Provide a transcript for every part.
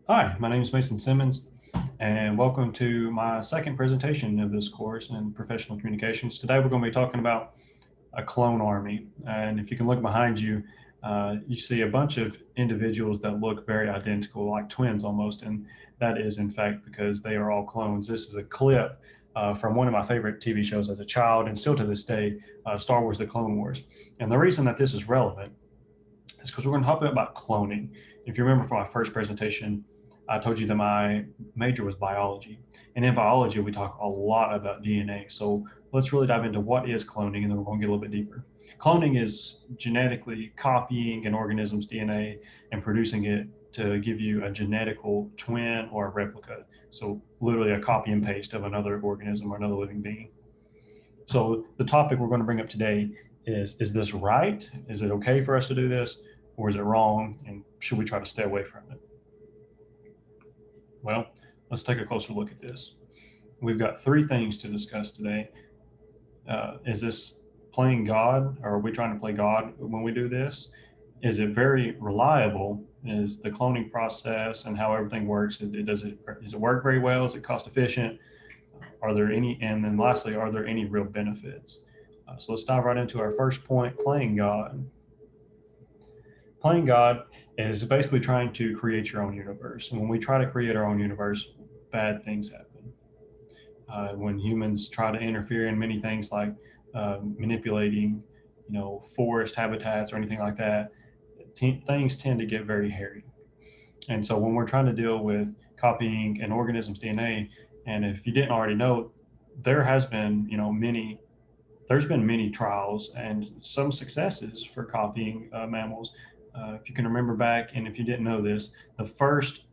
Hi, my name is Mason Simmons, and welcome to my second presentation of this course in professional communications. Today we're going to be talking about a clone army. And if you can look behind you, you see a bunch of individuals that look very identical, like twins almost. And that is, in fact, because they are all clones. This is a clip from one of my favorite TV shows as a child, and still to this day, Star Wars: The Clone Wars. And the reason that this is relevant is because we're going to talk about cloning. If you remember from my first presentation, I told you that my major was biology. And in biology, we talk a lot about DNA. So let's really dive into what is cloning, and then we're going to get a little bit deeper. Cloning is genetically copying an organism's DNA and producing it to give you a genetical twin or a replica. So literally a copy and paste of another organism or another living being. So the topic we're going to bring up today is this right? Is it okay for us to do this? Or is it wrong? And should we try to stay away from it? Well, let's take a closer look at this. We've got three things to discuss today. Is this playing God, or are we trying to play God when we do this? Is it very reliable? Is the cloning process and how everything works? Does it work very well? Is it cost efficient? Are there any? And then lastly, are there any real benefits? So let's dive right into our first point: playing God. Playing God is basically trying to create your own universe. And when we try to create our own universe, bad things happen. When humans try to interfere in many things like manipulating, forest habitats or anything like that, things tend to get very hairy. And so when we're trying to deal with copying an organism's DNA, and if you didn't already know, there has been, there's been many trials and some successes for copying mammals. If you can remember back, and if you didn't know this, the first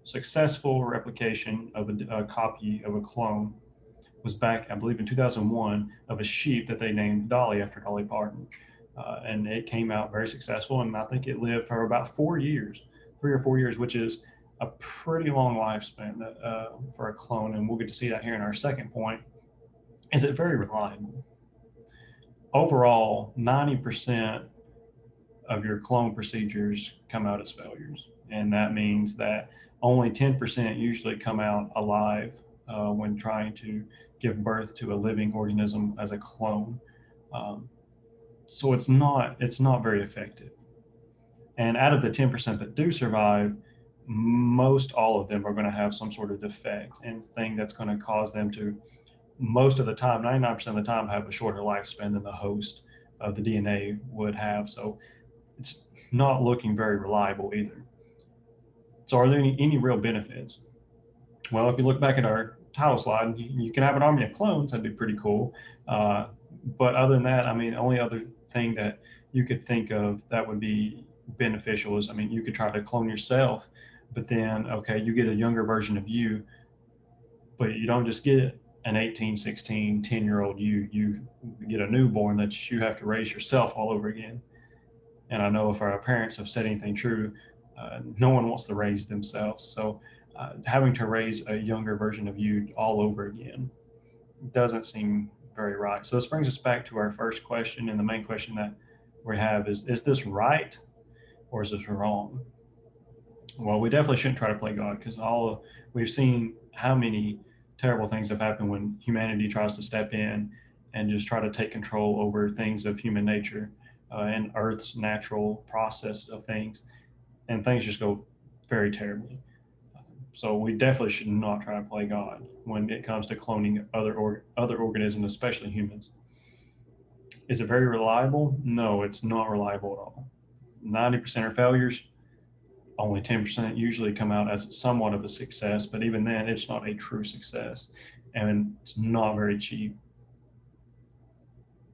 successful replication of a copy of a clone was back, I believe, in 2001 of a sheep that they named Dolly after Dolly Parton. And it came out very successful, and I think it lived for about 4 years, 3 or 4 years, which is a pretty long lifespan for a clone. And we'll get to see that here in our second point. Is it very reliable? Overall, 90% of your clone procedures come out as failures. And that means that only 10% usually come out alive when trying to give birth to a living organism as a clone. Um, so it's not very effective. And out of the 10% that do survive, most all of them are going to have some sort of defect and thing that's going to cause them to, most of the time, 99% of the time, have a shorter lifespan than the host of the DNA would have. So it's not looking very reliable either. So are there any real benefits? Well, if you look back at our title slide, you can have an army of clones. That'd be pretty cool. Uh, but other than that, I mean, only other thing that you could think of that would be beneficial is, I mean, you could try to clone yourself, but then, okay, you get a younger version of you, but you don't just get an 18, 16, 10-year-old you. You get a newborn that you have to raise yourself all over again. And I know if our parents have said anything true, no one wants to raise themselves. So having to raise a younger version of you all over again doesn't seem very right. So this brings us back to our first question, and the main question that we have is this right or is this wrong? Well, we definitely shouldn't try to play God, because we've seen how many terrible things have happened when humanity tries to step in and just try to take control over things of human nature and Earth's natural process of things, and things just go very terribly. So we definitely should not try to play God when it comes to cloning other organisms, especially humans. Is it very reliable? No, it's not reliable at all. 90% are failures. Only 10% usually come out as somewhat of a success, but even then, it's not a true success, and it's not very cheap.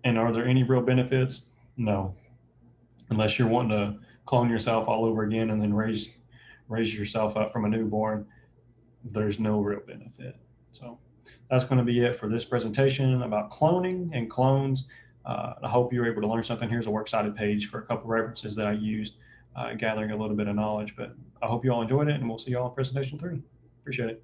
And are there any real benefits? No, unless you're wanting to clone yourself all over again and then raise yourself up from a newborn. There's no real benefit. So that's going to be it for this presentation about cloning and clones. I hope you were able to learn something. Here's a works cited page for a couple references that I used, gathering a little bit of knowledge. But I hope you all enjoyed it, and we'll see you all in presentation 3. Appreciate it.